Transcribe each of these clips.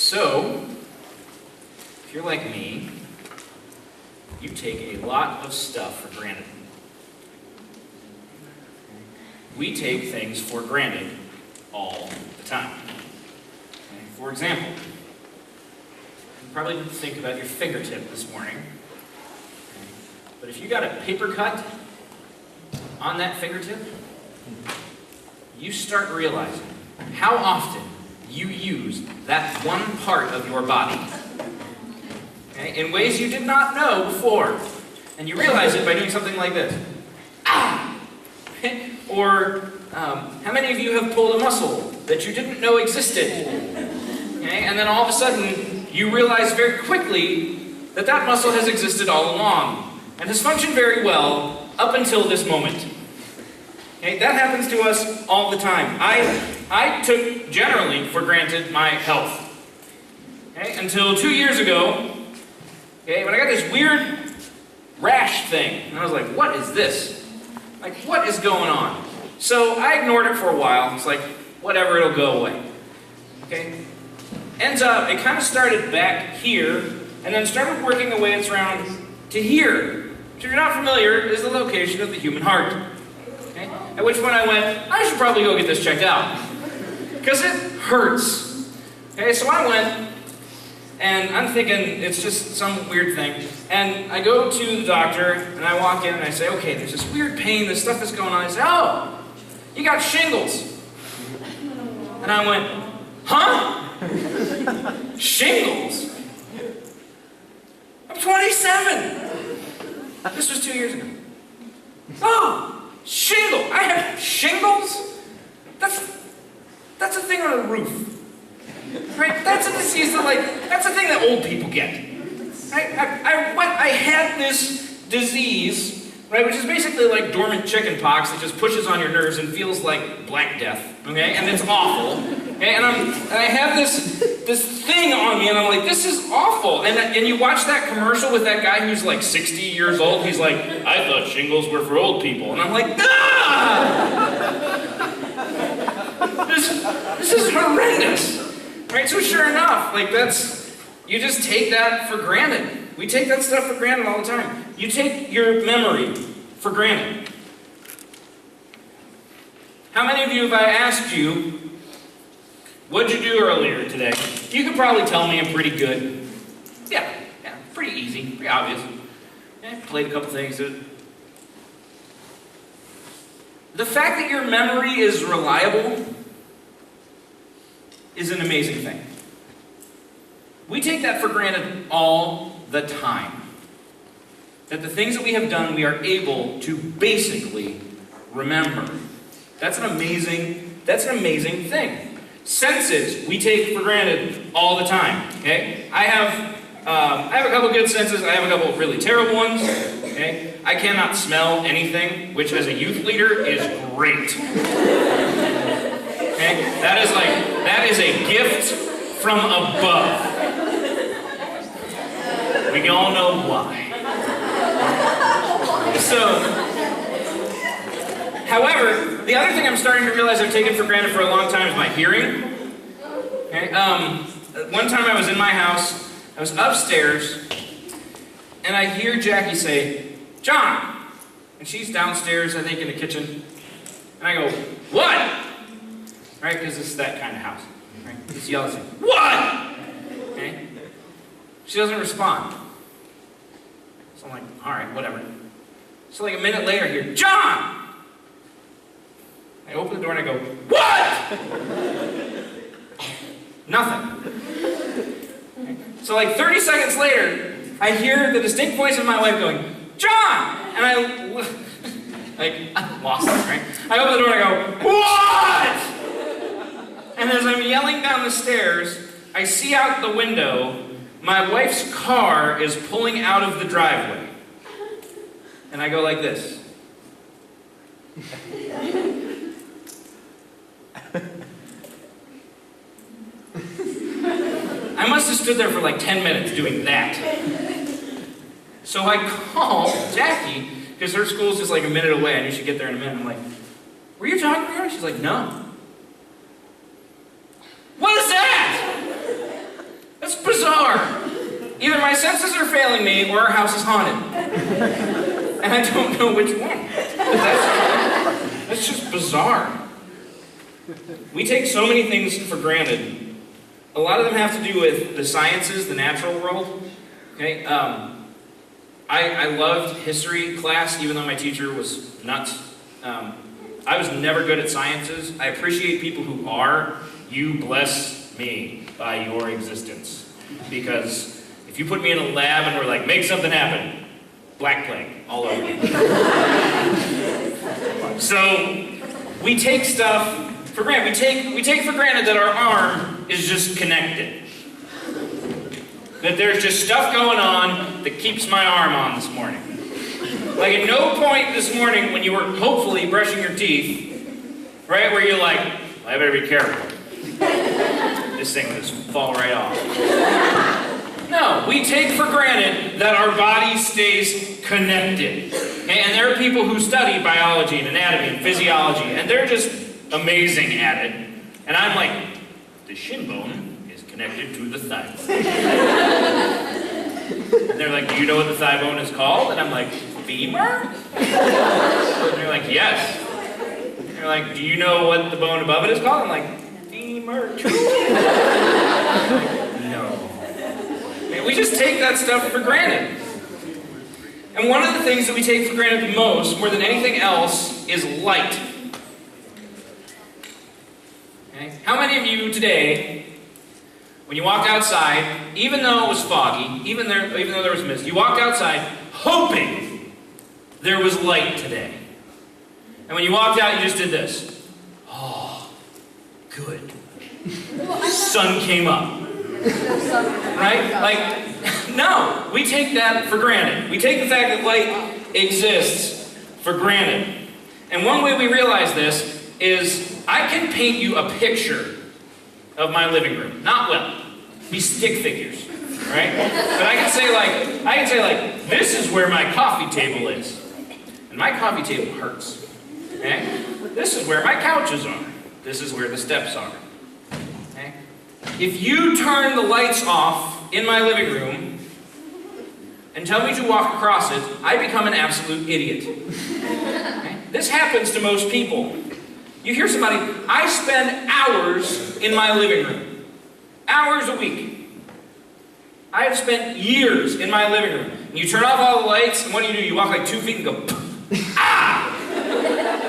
So, if you're like me, you take a lot of stuff for granted. We take things for granted all the time. Okay? For example, you probably didn't think about your fingertip this morning. Okay? But if you got a paper cut on that fingertip, you start realizing how often you use that one part of your body, okay, in ways you did not know before. And you realize it by doing something like this. Ah! Or how many of you have pulled a muscle that you didn't know existed? Okay? And then all of a sudden, you realize very quickly that that muscle has existed all along and has functioned very well up until this moment. Okay? That happens to us all the time. I took generally for granted my health. Okay? Until 2 years ago, okay, when I got this weird rash thing, and I was like, what is this? Like, what is going on? So I ignored it for a while. It's like, whatever, it'll go away. Okay? Ends up, it kind of started back here, and then started working the way it's around to here. Which, if you're not familiar, is the location of the human heart. Okay? At which point I went, I should probably go get this checked out. Because it hurts. Okay, so I went, and I'm thinking it's just some weird thing. And I go to the doctor, and I walk in, and I say, okay, there's this weird pain, this stuff is going on. I say, oh, you got shingles. And I went, huh? Shingles? I'm 27. This was 2 years ago. Oh, shingles. I have shingles? That's a thing on a roof. Right? That's a disease that, that's a thing that old people get. I had this disease, right, which is basically like dormant chicken pox that just pushes on your nerves and feels like Black Death, okay? And it's awful. Okay? And I have this thing on me, and I'm like, this is awful. And you watch that commercial with that guy who's like 60 years old. He's like, I thought shingles were for old people. And I'm like, ah! This is horrendous. Right? So sure enough, you just take that for granted. We take that stuff for granted all the time. You take your memory for granted. How many of you, if I asked you, what'd you do earlier today? You could probably tell me I'm pretty good. Yeah, pretty easy, pretty obvious. Yeah, played a couple things. The fact that your memory is reliable is an amazing thing. We take that for granted all the time. That the things that we have done, we are able to basically remember. That's an amazing thing. Senses, we take for granted all the time. Okay? I have a couple good senses. I have a couple really terrible ones. Okay? I cannot smell anything, which as a youth leader is great. Okay? That is a gift from above. We all know why. So, however, the other thing I'm starting to realize I've taken for granted for a long time is my hearing. Okay? One time I was in my house, I was upstairs, and I hear Jackie say, John! And she's downstairs, I think, in the kitchen. And I go, what? Right? Because it's that kind of house. Right? Just yells at me, what? Okay? She doesn't respond. So I'm like, all right, whatever. So like a minute later, I hear, John! I open the door and I go, what? Nothing. Okay? So like 30 seconds later, I hear the distinct voice of my wife going, John! And I lost it, right? I open the door and I go, what? And as I'm yelling down the stairs, I see out the window, my wife's car is pulling out of the driveway. And I go like this. I must have stood there for like 10 minutes doing that. So I call Jackie, because her school's just like a minute away. I knew she'd get there in a minute. I'm like, were you talking to her? She's like, no. What is that? bizarre. Either my senses are failing me or our house is haunted. And I don't know which one. That's just bizarre. We take so many things for granted. A lot of them have to do with the sciences, the natural world. Okay? I loved history class, even though my teacher was nuts. I was never good at sciences. I appreciate people who are. You bless me by your existence. Because if you put me in a lab and we're like, make something happen, Black Plague all over me. So, we take stuff for granted. We take for granted that our arm is just connected. That there's just stuff going on that keeps my arm on this morning. Like at no point this morning when you were hopefully brushing your teeth, right, where you're like, I better be careful. This thing will just fall right off. No, we take for granted that our body stays connected. And there are people who study biology and anatomy and physiology, and they're just amazing at it. And I'm like, the shin bone is connected to the thigh bone. And they're like, do you know what the thigh bone is called? And I'm like, femur? And they're like, yes. And they're like, do you know what the bone above it is called? I'm like, femur. No. We just take that stuff for granted. And one of the things that we take for granted the most, more than anything else, is light. Okay? How many of you today, when you walked outside, even though it was foggy, even though there was mist, you walked outside hoping there was light today? And when you walked out, you just did this. Oh, good. Sun came up. Right? Like, no, we take that for granted. We take the fact that light exists for granted. And one way we realize this is I can paint you a picture of my living room. Not well. Be stick figures. Right? But I can say like, this is where my coffee table is. And my coffee table hurts. Okay? This is where my couches are. This is where the steps are. Okay? If you turn the lights off in my living room and tell me to walk across it, I become an absolute idiot. Okay? This happens to most people. You hear somebody, I spend hours in my living room. Hours a week. I have spent years in my living room. And you turn off all the lights, and what do? You walk like 2 feet and go, ah!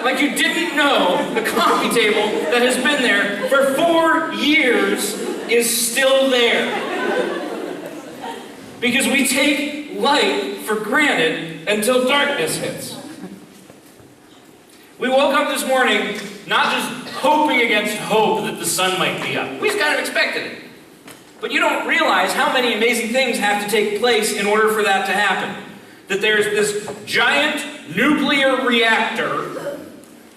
Like you didn't know the coffee table that has been there for 4 years is still there. Because we take light for granted until darkness hits. We woke up this morning not just hoping against hope that the sun might be up. We just kind of expected it. But you don't realize how many amazing things have to take place in order for that to happen. That there's this giant nuclear reactor,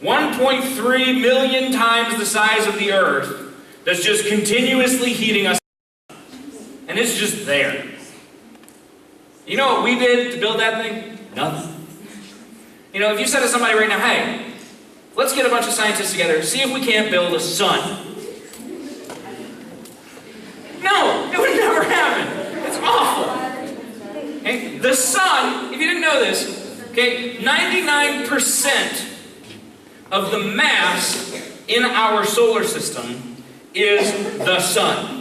1.3 million times the size of the Earth, that's just continuously heating us up. And it's just there. You know what we did to build that thing? Nothing. You know, if you said to somebody right now, hey, let's get a bunch of scientists together, see if we can't build a sun. No, it would never happen. It's awful. Okay? The sun, if you didn't know this, okay, 99% of the mass in our solar system is the sun.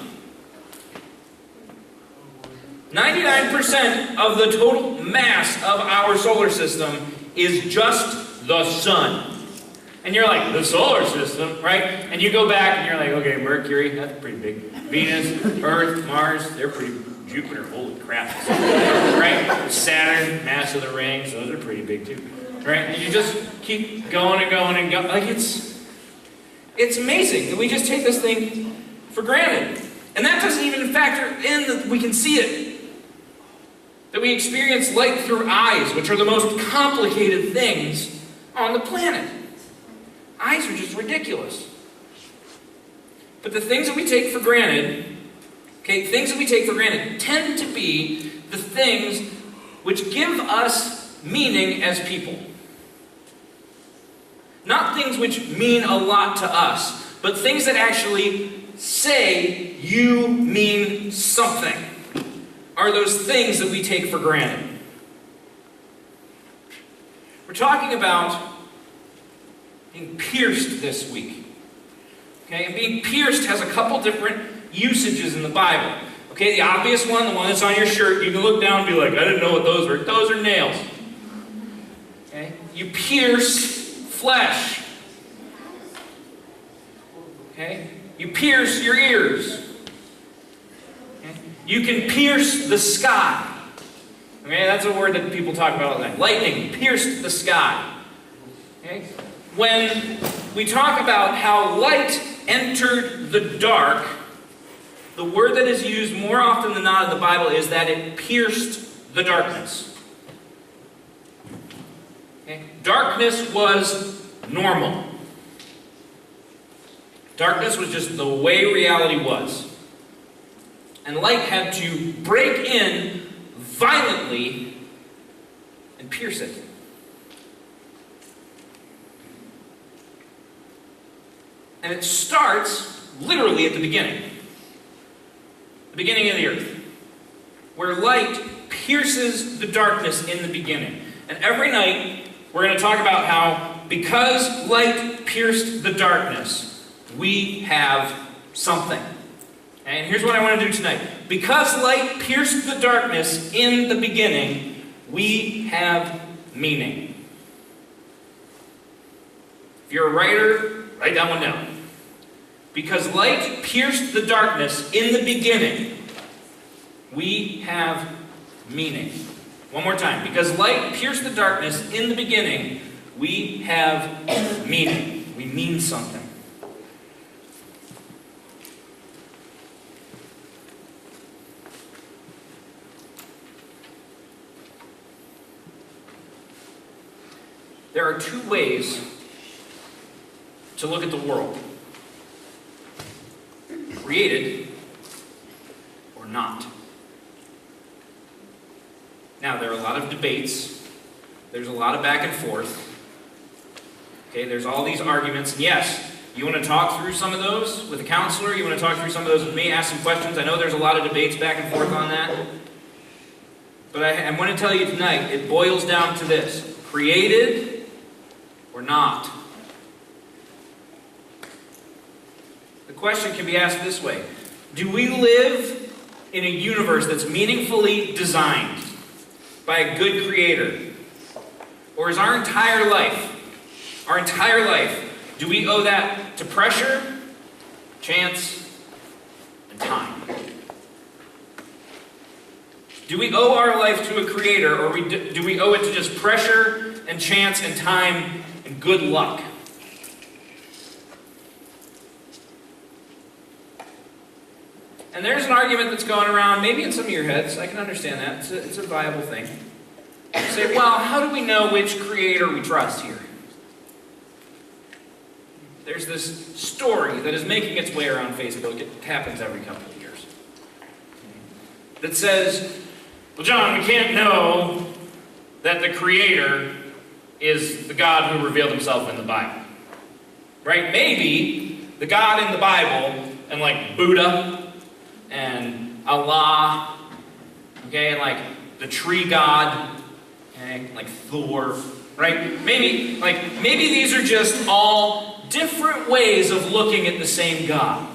99% of the total mass of our solar system is just the sun. And you're like, the solar system, right? And you go back and you're like, okay, Mercury, that's pretty big. Venus, Earth, Mars, they're pretty, Jupiter, holy crap. Right? Saturn, mass of the rings, those are pretty big too. Right? And you just keep going and going and going. Like it's amazing that we just take this thing for granted. And that doesn't even factor in that we can see it. That we experience light through eyes, which are the most complicated things on the planet. Eyes are just ridiculous. But the things that we take for granted, okay, things that we take for granted tend to be the things which give us meaning as people. Not things which mean a lot to us, but things that actually say you mean something are those things that we take for granted. We're talking about being pierced this week. Okay, and being pierced has a couple different usages in the Bible. Okay, the obvious one, the one that's on your shirt, you can look down and be like, I didn't know what those were. Those are nails. Okay, you pierce flesh. Okay, you pierce your ears. Okay? You can pierce the sky. Okay, that's a word that people talk about all the time. Lightning pierced the sky. Okay? When we talk about how light entered the dark, the word that is used more often than not in the Bible is that it pierced the darkness. Okay? Darkness was normal. Darkness was just the way reality was. And light had to break in violently and pierce it. And it starts literally at the beginning of the earth, where light pierces the darkness in the beginning. And every night we're going to talk about how because light pierced the darkness, we have something. And here's what I want to do tonight. Because light pierced the darkness in the beginning, we have meaning. If you're a writer, write that one down. Because light pierced the darkness in the beginning, we have meaning. One more time. Because light pierced the darkness in the beginning, we have meaning. We mean something. There are two ways to look at the world. Created or not. Now, there are a lot of debates. There's a lot of back and forth. Okay, there's all these arguments. And yes, you want to talk through some of those with a counselor? You want to talk through some of those with me? Ask some questions. I know there's a lot of debates back and forth on that. But I'm going to tell you tonight, it boils down to this. Created or not. The question can be asked this way. Do we live in a universe that's meaningfully designed by a good creator? Or is our entire life, do we owe that to pressure, chance, and time? Do we owe our life to a creator, or do we owe it to just pressure and chance and time and good luck? And there's an argument that's going around, maybe in some of your heads, I can understand that, it's a viable thing. You say, well, how do we know which creator we trust here? There's this story that is making its way around Facebook, it happens every couple of years, that says, well, John, we can't know that the creator is the God who revealed himself in the Bible. Right? Maybe the God in the Bible, and like Buddha, and Allah, okay, and like the tree god, okay, like Thor, right? Maybe these are just all different ways of looking at the same God.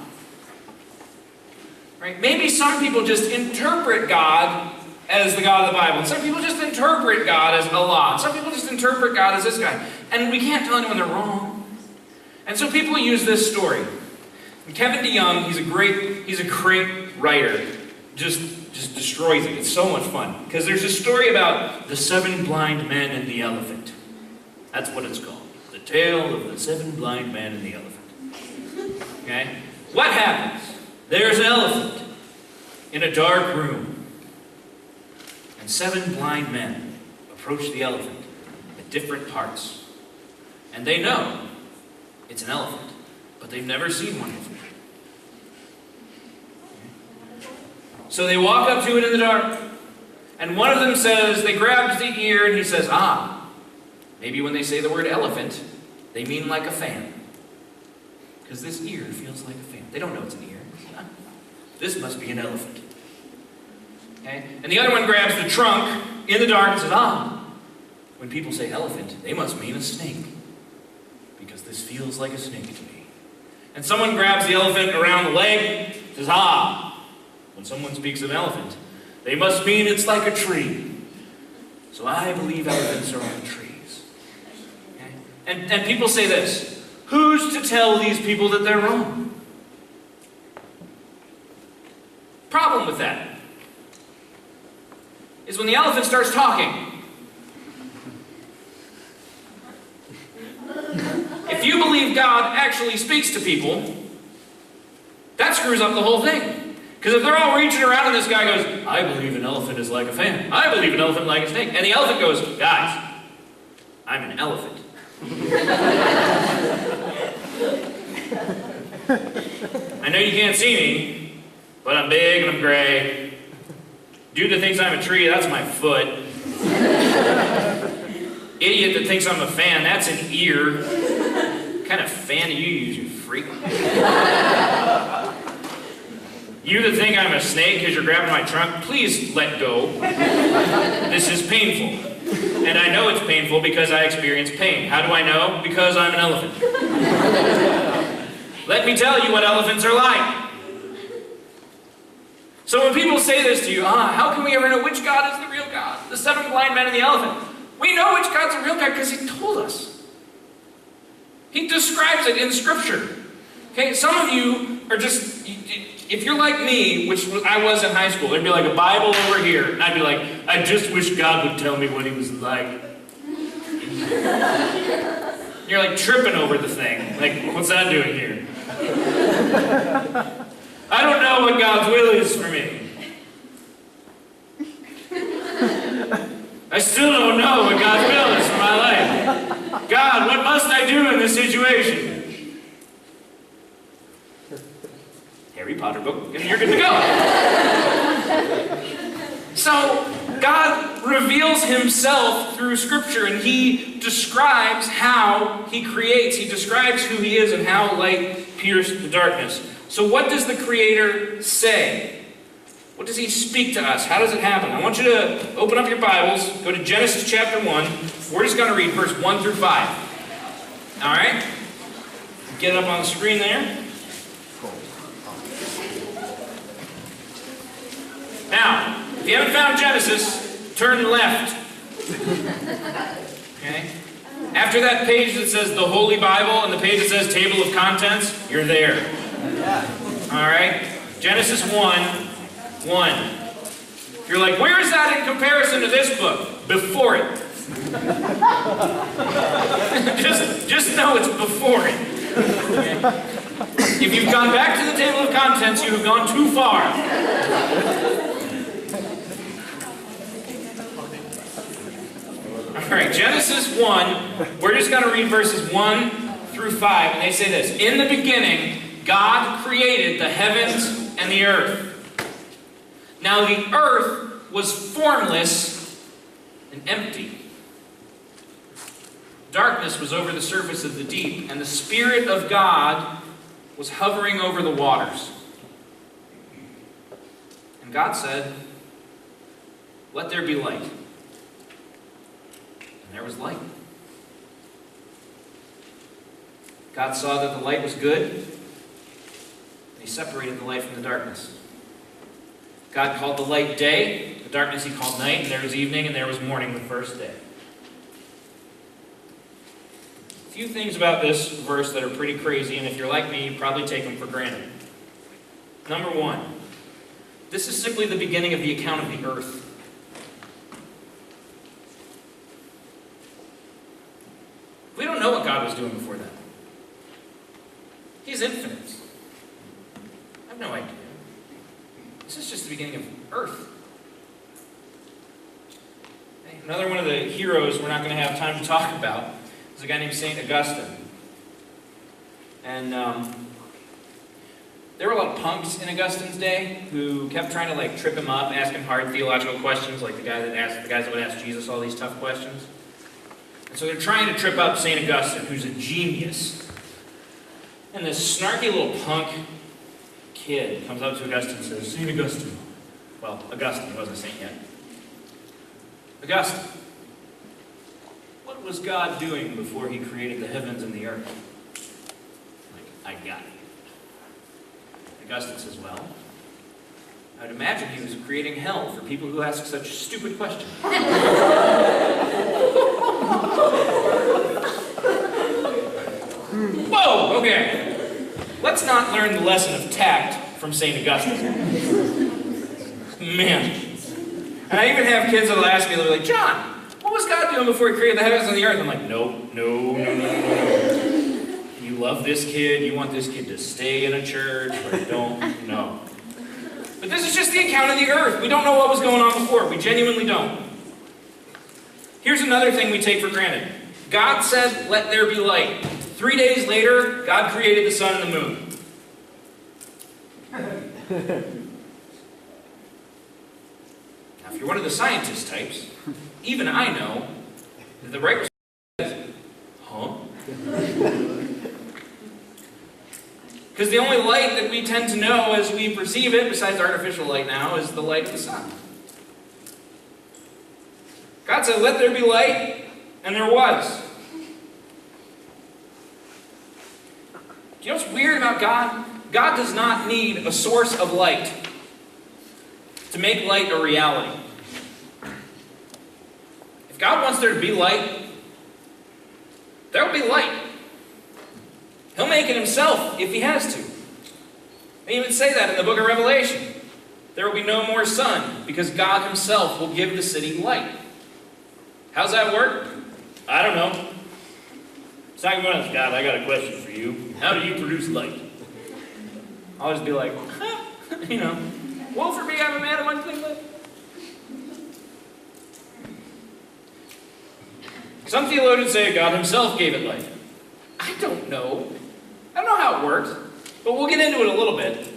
Right? Maybe some people just interpret God as the God of the Bible, and some people just interpret God as Allah, and some people just interpret God as this guy. And we can't tell anyone they're wrong. And so people use this story. And Kevin DeYoung, he's a great writer. Just destroys it. It's so much fun. Because there's a story about the 7 blind men and the elephant. That's what it's called. The tale of the 7 blind men and the elephant. Okay? What happens? There's an elephant in a dark room. And 7 blind men approach the elephant at different parts. And they know it's an elephant, but they've never seen one before. So they walk up to it in the dark, and one of them says, they grabs the ear, and he says, maybe when they say the word elephant, they mean like a fan. because this ear feels like a fan. They don't know it's an ear. This must be an elephant. Okay? And the other one grabs the trunk in the dark and says, when people say elephant, they must mean a snake, because this feels like a snake to me. And someone grabs the elephant around the leg and says, when someone speaks of an elephant, they must mean it's like a tree. So I believe elephants are on trees. Okay? And people say this, who's to tell these people that they're wrong? Problem with that is when the elephant starts talking. If you believe God actually speaks to people, that screws up the whole thing. Because if they're all reaching around and this guy goes, I believe an elephant is like a fan. I believe an elephant like a snake. And the elephant goes, guys, I'm an elephant. I know you can't see me, but I'm big and I'm gray. Dude that thinks I'm a tree, that's my foot. Idiot that thinks I'm a fan, that's an ear. What kind of fan do you use, you freak? You that think I'm a snake because you're grabbing my trunk, please let go. This is painful. And I know it's painful because I experience pain. How do I know? Because I'm an elephant. Let me tell you what elephants are like. So when people say this to you, how can we ever know which God is the real God? The 7 blind men and the elephant. We know which God's the real God because He told us. He describes it in Scripture. Okay, some of you are just, if you're like me, which I was in high school, there'd be like a Bible over here, and I'd be like, I just wish God would tell me what He was like. You're like tripping over the thing. Like, what's that doing here? I don't know what God's will is for me. I still don't know what God's will is for my life. God, what must I do in this situation? Harry Potter book, and you're good to go. So, God reveals Himself through Scripture, and He describes how He creates. He describes who He is and how light pierced the darkness. So what does the Creator say? What does He speak to us? How does it happen? I want you to open up your Bibles, go to Genesis chapter 1. We're just going to read verse 1 through 5. Alright? Get it up on the screen there. Now, if you haven't found Genesis, turn left. Okay? After that page that says the Holy Bible and the page that says Table of Contents, you're there. Alright? Genesis 1:1. You're like, where is that in comparison to this book? Before it. just know it's before it. Okay? If you've gone back to the Table of Contents, you have gone too far. Alright, Genesis 1, we're just going to read verses 1 through 5, and they say this. In the beginning, God created the heavens and the earth. Now the earth was formless and empty. Darkness was over the surface of the deep, and the Spirit of God was hovering over the waters. And God said, let there be light. And there was light. God saw that the light was good, and He separated the light from the darkness. God called the light day, the darkness He called night, and there was evening, and there was morning the first day. A few things about this verse that are pretty crazy, and if you're like me, you probably take them for granted. Number 1, this is simply the beginning of the account of the earth. We don't know what God was doing before that. He's infinite. I have no idea. This is just the beginning of earth. Okay. Another one of the heroes we're not going to have time to talk about is a guy named St. Augustine. And there were a lot of punks in Augustine's day who kept trying to like trip him up, ask him hard theological questions, like the guys that would ask Jesus all these tough questions. And so they're trying to trip up St. Augustine, who's a genius. And this snarky little punk kid comes up to Augustine and says, St. Augustine. Well, Augustine, he wasn't a saint yet. Augustine, what was God doing before he created the heavens and the earth? Like, I got it. Augustine says, well, I'd imagine he was creating hell for people who ask such stupid questions. Whoa, okay. Let's not learn the lesson of tact from St. Augustine. Man. And I even have kids that'll ask me, they'll be like, John, what was God doing before he created the heavens and the earth? I'm like, no. You love this kid, you want this kid to stay in a church, but don't know. But this is just the account of the earth. We don't know what was going on before. We genuinely don't. Here's another thing we take for granted. God said, let there be light. 3 days later, God created the sun and the moon. Now, if you're one of the scientist types, even I know that the right response is, huh? Because the only light that we tend to know as we perceive it, besides artificial light now, is the light of the sun. God said, let there be light, and there was. Do you know what's weird about God? God does not need a source of light to make light a reality. If God wants there to be light, there will be light. He'll make it himself if he has to. They even say that in the book of Revelation. There will be no more sun because God himself will give the city light. How's that work? I don't know. Second one is, God, I got a question for you. How do you produce light? I'll just be like, woe for me, I'm a man of unclean lips. Some theologians say God himself gave it light. I don't know. I don't know how it works, but we'll get into it a little bit.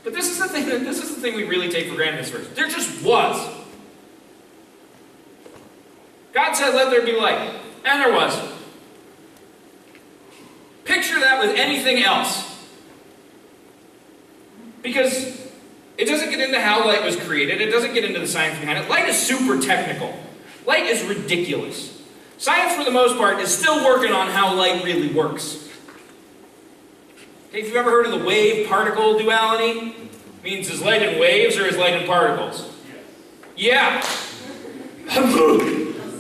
But this is the thing we really take for granted in this verse. There just was. God said, let there be light. And there was. Picture that with anything else. Because it doesn't get into how light was created. It doesn't get into the science behind it. Light is super technical. Light is ridiculous. Science, for the most part, is still working on how light really works. Okay, if you've ever heard of the wave-particle duality, it means is light in waves or is light in particles? Yeah.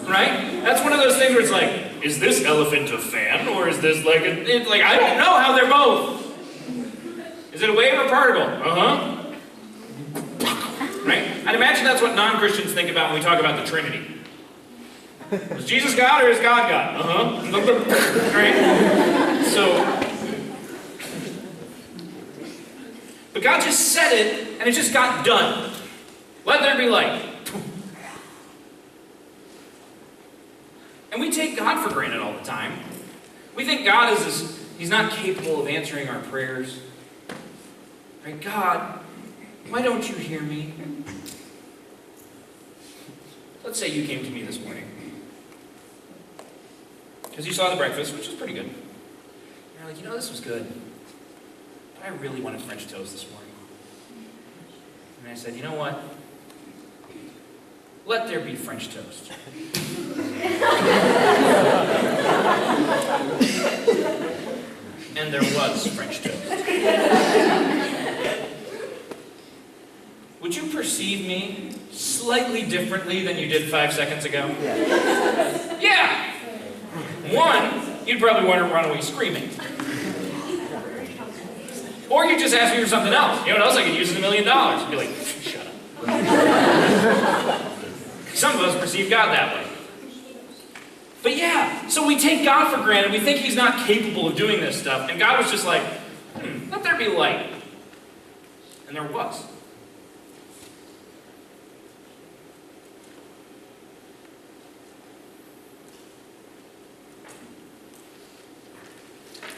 Right? That's one of those things where it's like, is this elephant a fan or is this like it's like, I don't know how they're both. Is it a wave or particle? Uh-huh. Right? I'd imagine that's what non-Christians think about when we talk about the Trinity. Is Jesus God or is God God? Uh-huh. Right? So, but God just said it, and it just got done. Let there be light. And we take God for granted all the time. We think God is this, he's not capable of answering our prayers. Right? God, why don't you hear me? Let's say you came to me this morning. Because you saw the breakfast, which was pretty good. You're like, this was good. But I really wanted French toast this morning. And I said, you know what? Let there be French toast. And there was French toast. Would you perceive me slightly differently than you did 5 seconds ago? Yeah! One, you'd probably want to run away screaming. Or you'd just ask me for something else. You know what else I could use is $1 million? You'd be like, shut up. Some of us perceive God that way. But yeah, so we take God for granted. We think he's not capable of doing this stuff. And God was just like, let there be light. And there was.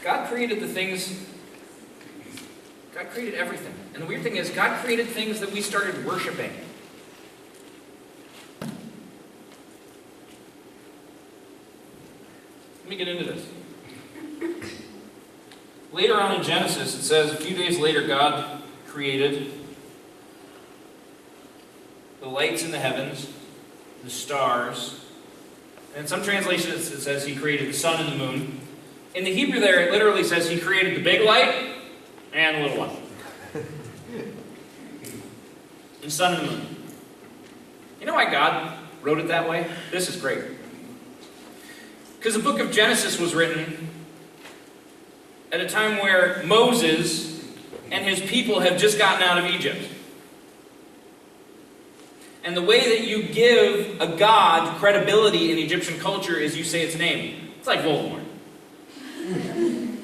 God created the things, God created everything. And the weird thing is, God created things that we started worshiping. Let me get into this. Later on in Genesis, it says a few days later, God created the lights in the heavens, the stars. And in some translations, it says he created the sun and the moon. In the Hebrew there, it literally says he created the big light and the little one. The sun and the moon. You know why God wrote it that way? This is great. Because the book of Genesis was written at a time where Moses and his people have just gotten out of Egypt. And the way that you give a god credibility in Egyptian culture is you say its name. It's like Voldemort.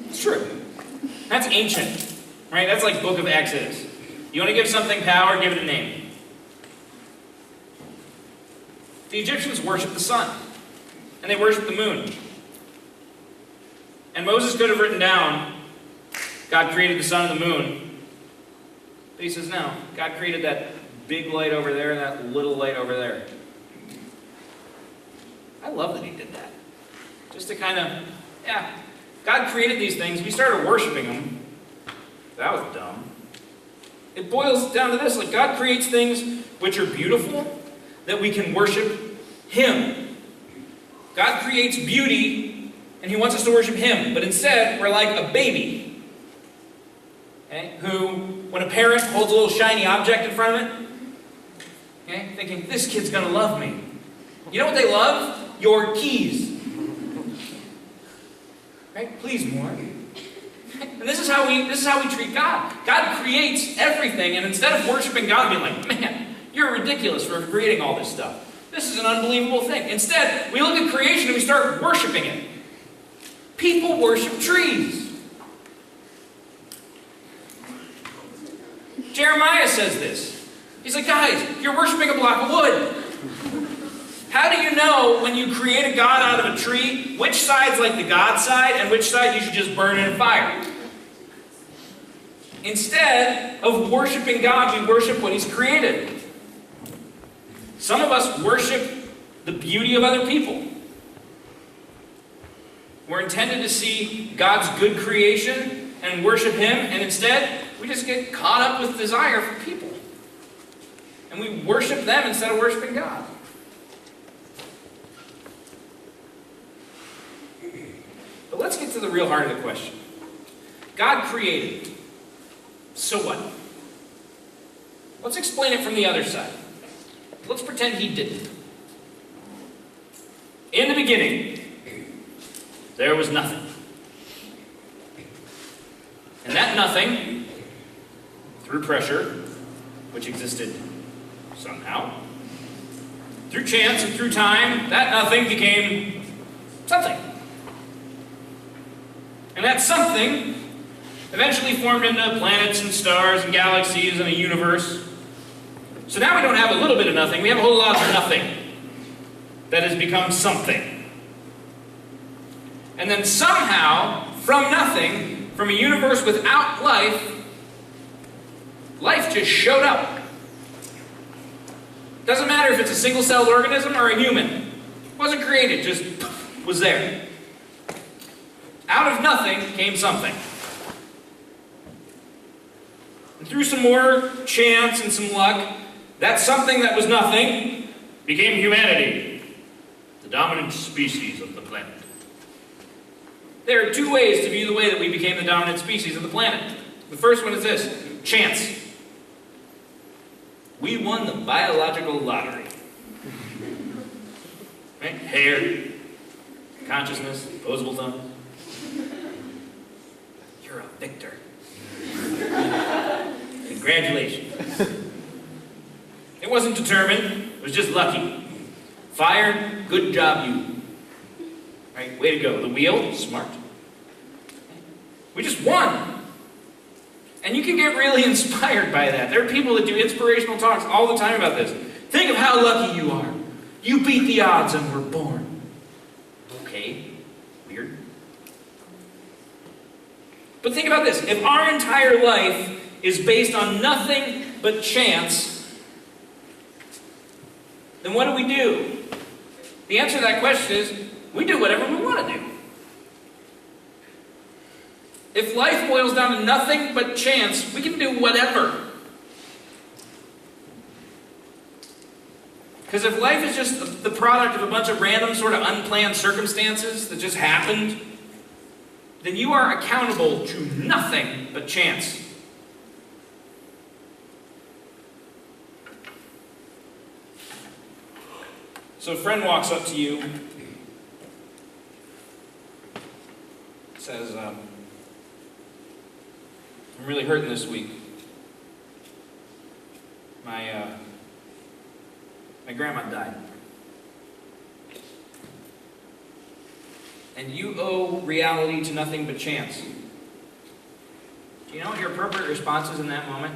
It's true. That's ancient, right? That's like book of Exodus. You want to give something power, give it a name. The Egyptians worshiped the sun, and they worshiped the moon. And Moses could have written down, God created the sun and the moon. But he says, no, God created that big light over there and that little light over there. I love that he did that. Just to kind of, yeah, God created these things. We started worshiping them. That was dumb. It boils down to this, like God creates things which are beautiful, that we can worship him. God creates beauty, and he wants us to worship him. But instead, we're like a baby, okay, who, when a parent holds a little shiny object in front of it, okay, thinking, this kid's going to love me. You know what they love? Your keys. Right? Please, more. And this is how we treat God. God creates everything, and instead of worshiping God and being like, man, you're ridiculous for creating all this stuff. This is an unbelievable thing. Instead, we look at creation and we start worshiping it. People worship trees. Jeremiah says this. He's like, guys, you're worshiping a block of wood. How do you know when you create a god out of a tree, which side's like the God side and which side you should just burn in a fire? Instead of worshiping God, we worship what he's created. Some of us worship the beauty of other people. We're intended to see God's good creation and worship him, and instead, we just get caught up with desire for people. And we worship them instead of worshiping God. But let's get to the real heart of the question. God created. So what? Let's explain it from the other side. Let's pretend he didn't. In the beginning, there was nothing. And that nothing, through pressure, which existed somehow, through chance and through time, that nothing became something. And that something eventually formed into planets and stars and galaxies and a universe. So now we don't have a little bit of nothing, we have a whole lot of nothing that has become something. And then somehow, from nothing, from a universe without life, life just showed up. Doesn't matter if it's a single-celled organism or a human. It wasn't created, just was there. Out of nothing came something. And through some more chance and some luck, that something that was nothing became humanity, the dominant species of the planet. There are two ways to view the way that we became the dominant species of the planet. The first one is this: chance. We won the biological lottery. Right? Hair, consciousness, opposable thumbs. You're a victor. Congratulations. It wasn't determined, it was just lucky. Fired, good job you. Right, way to go. The wheel, smart. We just won. And you can get really inspired by that. There are people that do inspirational talks all the time about this. Think of how lucky you are. You beat the odds and were born. Okay, weird. But think about this. If our entire life is based on nothing but chance, then what do? The answer to that question is, we do whatever we want to do. If life boils down to nothing but chance, we can do whatever. Because if life is just the product of a bunch of random sort of unplanned circumstances that just happened, then you are accountable to nothing but chance. So a friend walks up to you, says, I'm really hurting this week. My grandma died. And you owe reality to nothing but chance. Do you know what your appropriate response is in that moment?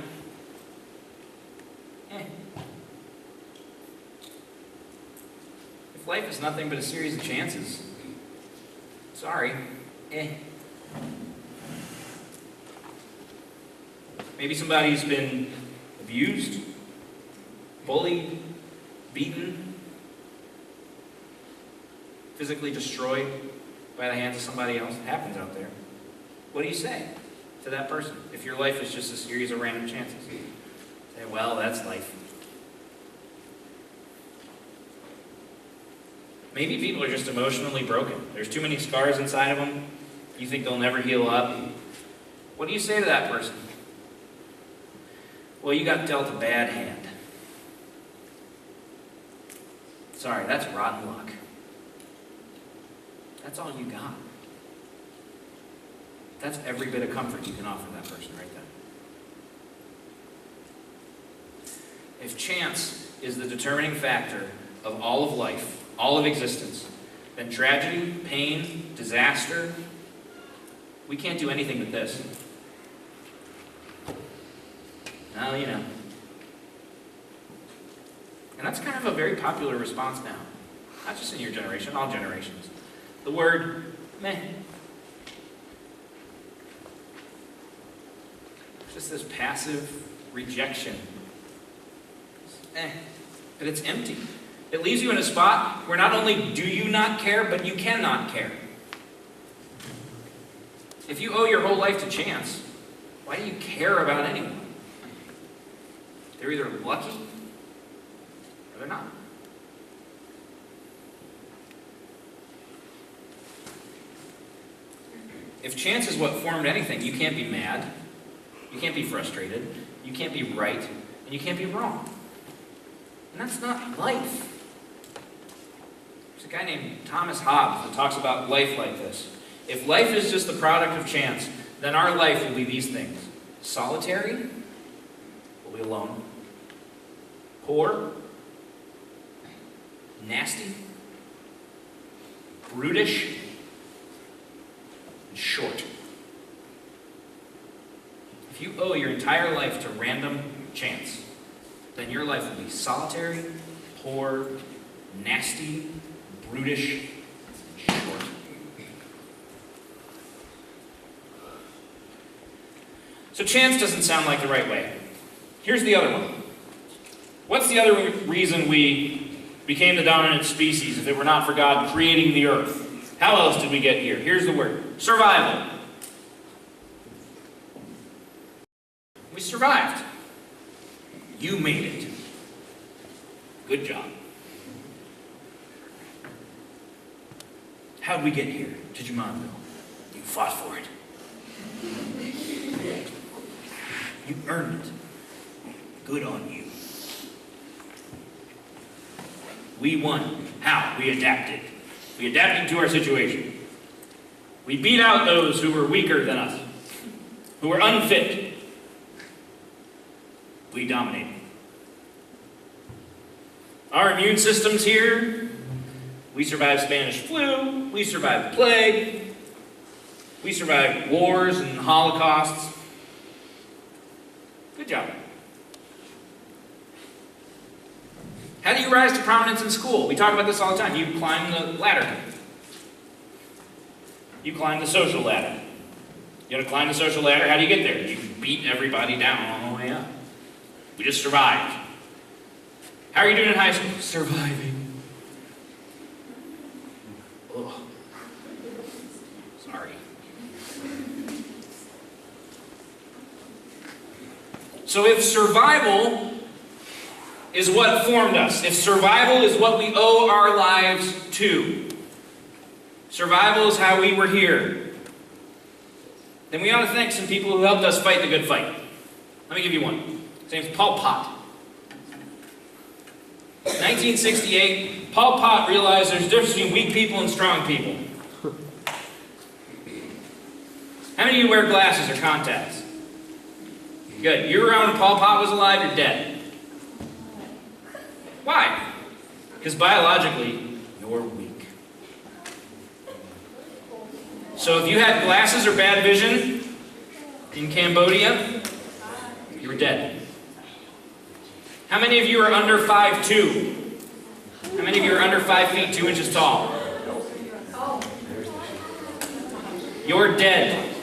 If life is nothing but a series of chances, sorry, Maybe somebody's been abused, bullied, beaten, physically destroyed by the hands of somebody else. It happens out there. What do you say to that person if your life is just a series of random chances? Say, well, that's life. Maybe people are just emotionally broken. There's too many scars inside of them. You think they'll never heal up. What do you say to that person? Well, you got dealt a bad hand. Sorry, that's rotten luck. That's all you got. That's every bit of comfort you can offer that person right there. If chance is the determining factor of all of life, all of existence, then tragedy, pain, disaster, we can't do anything but this. Well, you know. And that's kind of a very popular response now. Not just in your generation, all generations. The word, meh. It's just this passive rejection. But it's empty. It leaves you in a spot where not only do you not care, but you cannot care. If you owe your whole life to chance, why do you care about anyone? They're either lucky or they're not. If chance is what formed anything, you can't be mad, you can't be frustrated, you can't be right, and you can't be wrong. And that's not life. There's a guy named Thomas Hobbes that talks about life like this. If life is just the product of chance, then our life will be these things. Solitary, we'll be alone. Poor, nasty, brutish, and short. If you owe your entire life to random chance, then your life will be solitary, poor, nasty, brutish, and short. So chance doesn't sound like the right way. Here's the other one. What's the other reason we became the dominant species if it were not for God creating the earth? How else did we get here? Here's the word. Survival. We survived. You made it. Good job. How'd we get here to Jumonville? You fought for it. You earned it. Good on you. We won. How? We adapted. We adapted to our situation. We beat out those who were weaker than us, who were unfit. We dominated. Our immune system's here. We survived Spanish flu. We survived the plague. We survived wars and holocausts. Good job. How do you rise to prominence in school? We talk about this all the time. You climb the ladder. You climb the social ladder. You want to climb the social ladder? How do you get there? You beat everybody down on the way up. We just survived. How are you doing in high school? Surviving. Ugh. Sorry. So if survival is what formed us, if survival is what we owe our lives to, survival is how we were here, then we ought to thank some people who helped us fight the good fight. Let me give you one. His name's Pol Pot. 1968, Pol Pot realized there's a difference between weak people and strong people. How many of you wear glasses or contacts? Good. You were around when Pol Pot was alive, you're dead. Why? Because biologically, you're weak. So if you had glasses or bad vision in Cambodia, you were dead. How many of you are under 5'2"? How many of you are under 5 feet 2 inches tall? You're dead.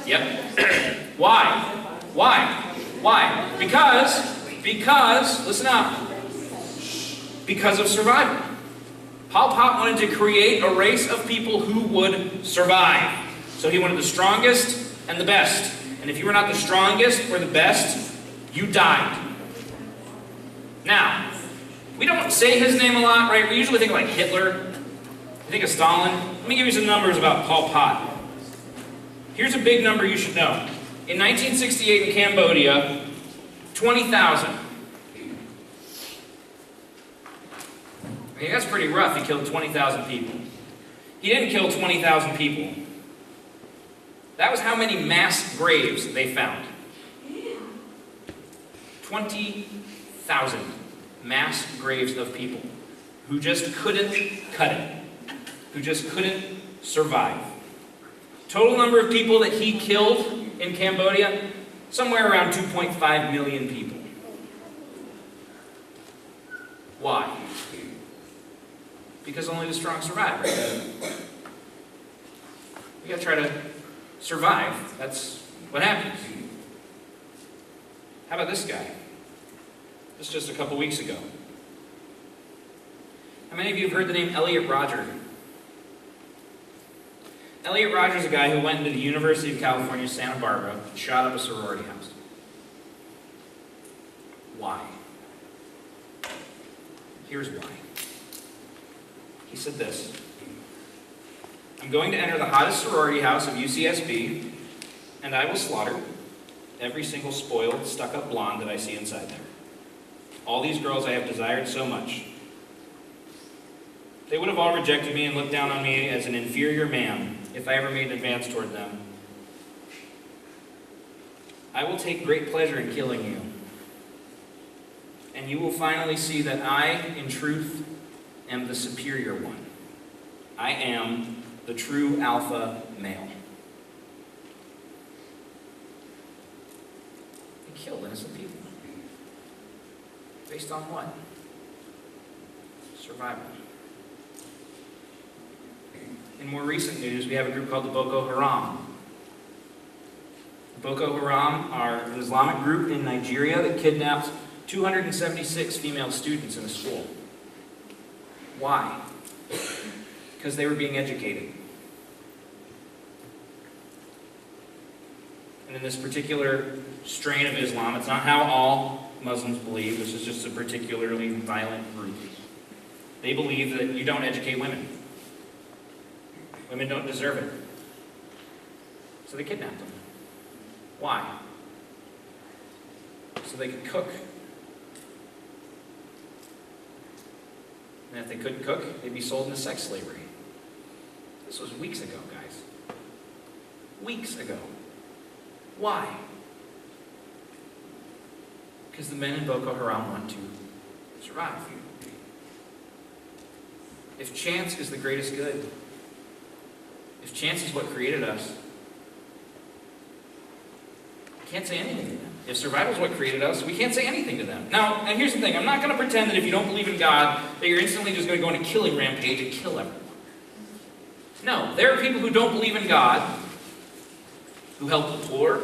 Yep. Why? Why? Because, listen up, because of survival. Pol Pot wanted to create a race of people who would survive. So he wanted the strongest and the best. And if you were not the strongest or the best, you died. Now, we don't say his name a lot, right? We usually think like Hitler. We think of Stalin. Let me give you some numbers about Pol Pot. Here's a big number you should know. In 1968 in Cambodia, 20,000. I mean, that's pretty rough. He killed 20,000 people. He didn't kill 20,000 people. That was how many mass graves they found. 20,000 mass graves of people who just couldn't cut it, who just couldn't survive. Total number of people that he killed in Cambodia, somewhere around 2.5 million people. Why? Because only the strong survive, right? We gotta try to survive. That's what happens. How about this guy? This just a couple weeks ago. How many of you have heard the name Elliot Rodger? Elliot Rodger is a guy who went into the University of California, Santa Barbara, and shot up a sorority house. Why? Here's why. He said this: I'm going to enter the hottest sorority house of UCSB, and I will slaughter every single spoiled, stuck-up blonde that I see inside there. All these girls I have desired so much. They would have all rejected me and looked down on me as an inferior man if I ever made an advance toward them. I will take great pleasure in killing you, and you will finally see that I, in truth, am the superior one. I am the true alpha male. He killed innocent people. Based on what? Survival. In more recent news, we have a group called the Boko Haram. Boko Haram are an Islamic group in Nigeria that kidnapped 276 female students in a school. Why? Because they were being educated. And in this particular strain of Islam, it's not how all Muslims believe, this is just a particularly violent group. They believe that you don't educate women. Women don't deserve it. So they kidnapped them. Why? So they could cook. And if they couldn't cook, they'd be sold into sex slavery. This was weeks ago, guys. Weeks ago. Why? Because the men in Boko Haram want to survive. If chance is the greatest good, if chance is what created us, we can't say anything to them. If survival is what created us, we can't say anything to them. Now, and here's the thing, I'm not going to pretend that if you don't believe in God, that you're instantly just going to go on a killing rampage and kill everyone. No, there are people who don't believe in God, who help the poor,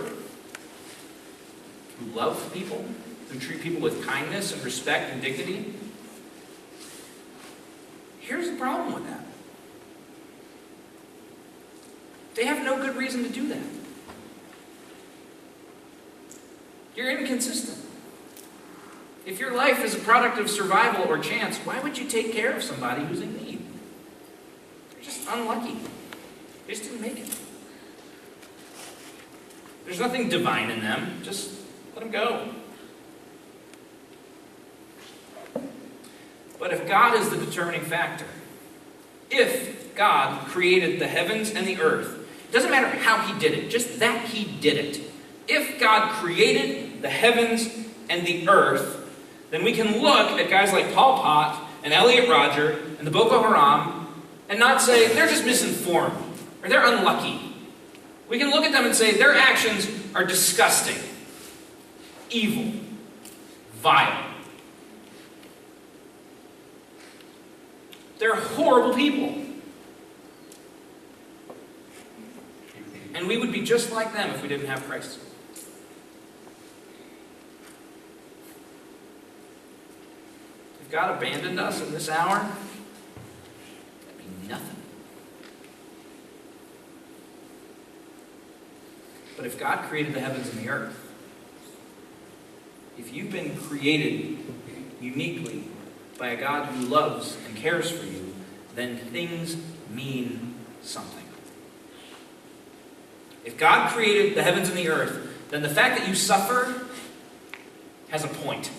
who love people, who treat people with kindness and respect and dignity. Here's the problem with that. They have no good reason to do that. You're inconsistent. If your life is a product of survival or chance, why would you take care of somebody who's in need? You're just unlucky. They just didn't make it. There's nothing divine in them. Just let them go. But if God is the determining factor, if God created the heavens and the earth, it doesn't matter how he did it, just that he did it. If God created the heavens and the earth, then we can look at guys like Paul Pott and Elliot Rodger and the Boko Haram and not say they're just misinformed or they're unlucky. We can look at them and say their actions are disgusting, evil, vile. They're horrible people. And we would be just like them if we didn't have Christ. If God abandoned us in this hour, that'd be nothing. But if God created the heavens and the earth, if you've been created uniquely by a God who loves and cares for you, then things mean something. If God created the heavens and the earth, then the fact that you suffer has a point.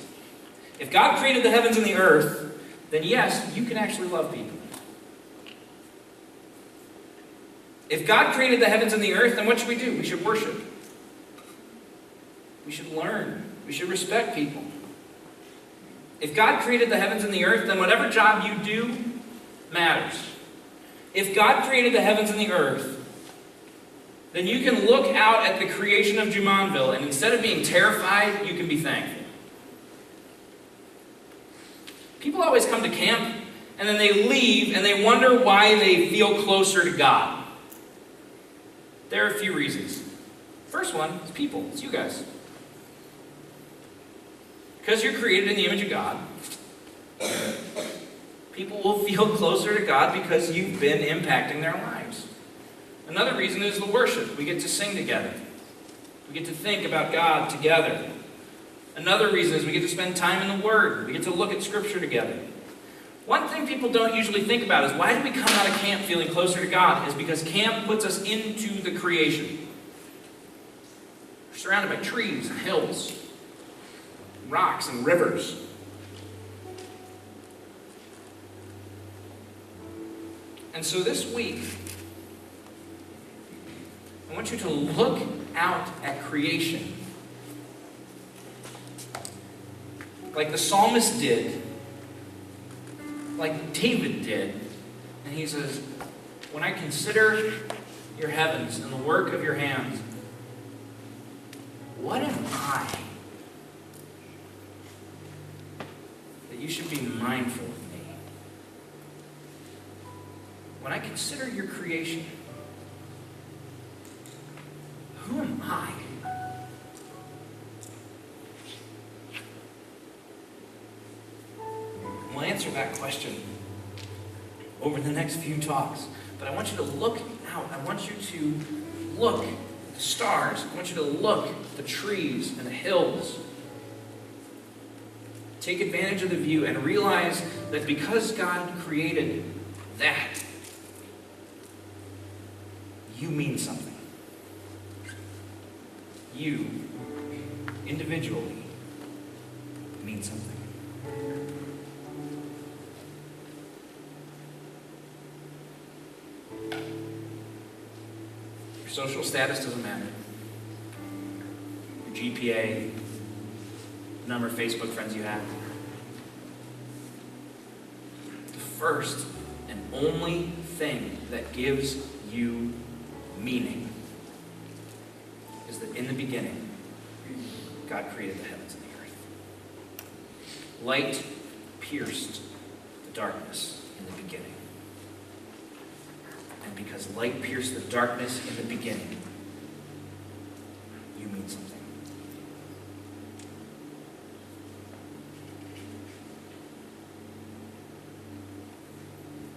If God created the heavens and the earth, then yes, you can actually love people. If God created the heavens and the earth, then what should we do? We should worship. We should learn. We should respect people. If God created the heavens and the earth, then whatever job you do matters. If God created the heavens and the earth, then you can look out at the creation of Jumonville, and instead of being terrified, you can be thankful. People always come to camp, and then they leave, and they wonder why they feel closer to God. There are a few reasons. First one is people. It's you guys. Because you're created in the image of God, people will feel closer to God because you've been impacting their lives. Another reason is the worship. We get to sing together. We get to think about God together. Another reason is we get to spend time in the Word. We get to look at Scripture together. One thing people don't usually think about is why do we come out of camp feeling closer to God? Is because camp puts us into the creation. We're surrounded by trees and hills, rocks and rivers. And so this week, I want you to look out at creation like the psalmist did, like David did. And he says, when I consider your heavens and the work of your hands, what am I that you should be mindful of me? When I consider your creation, who am I? We'll answer that question over the next few talks. But I want you to look out. I want you to look at the stars. I want you to look at the trees and the hills. Take advantage of the view and realize that because God created that, you mean something. You, individually, mean something. Your social status doesn't matter. Your GPA, the number of Facebook friends you have. The first and only thing that gives you meaning is that in the beginning, God created the heavens and the earth. Light pierced the darkness in the beginning. And because light pierced the darkness in the beginning, you mean something.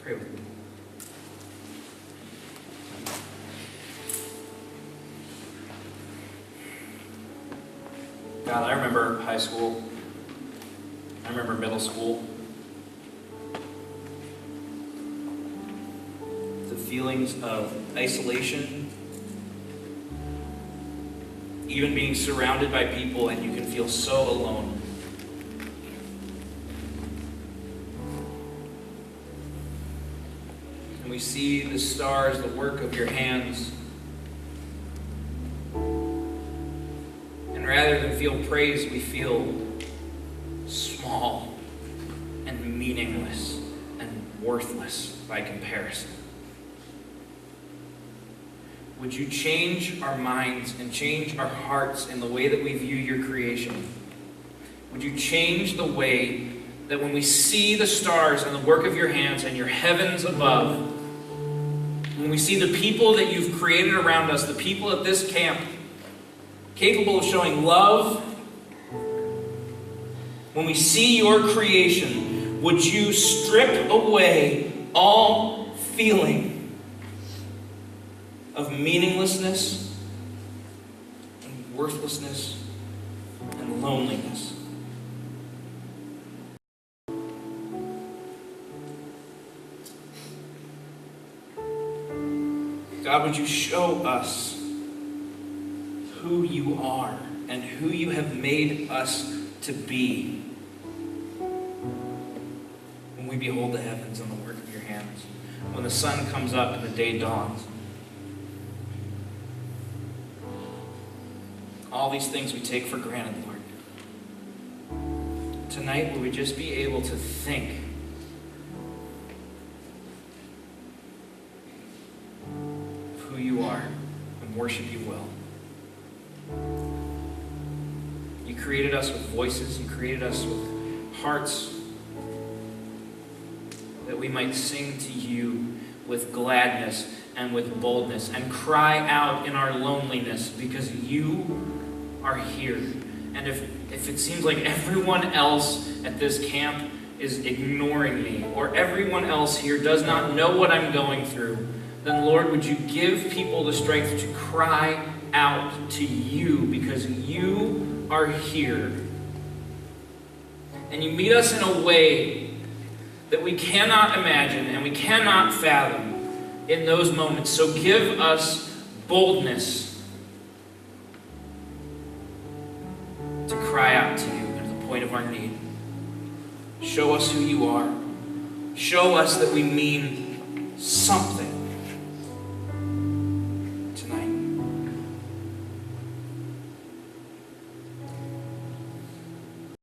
Pray with me. God, I remember high school. I remember middle school. The feelings of isolation, even being surrounded by people and you can feel so alone. And we see the stars, the work of your hands. And rather than feel praise, we feel small and meaningless and worthless by comparison. Would you change our minds and change our hearts in the way that we view your creation? Would you change the way that when we see the stars and the work of your hands and your heavens above, when we see the people that you've created around us, the people at this camp, capable of showing love, when we see your creation, would you strip away all feeling of meaninglessness and worthlessness and loneliness? God, would you show us who you are and who you have made us to be when we behold the heavens and the work of your hands, when the sun comes up and the day dawns. All these things we take for granted, Lord. Tonight, will we just be able to think of who you are and worship you well. You created us with voices. You created us with hearts that we might sing to you with gladness and with boldness and cry out in our loneliness because you are here. And if it seems like everyone else at this camp is ignoring me, or everyone else here does not know what I'm going through, then Lord, would you give people the strength to cry out to you because you are here. And you meet us in a way that we cannot imagine and we cannot fathom in those moments. So give us boldness to cry out to you at the point of our need. Show us who you are. Show us that we mean something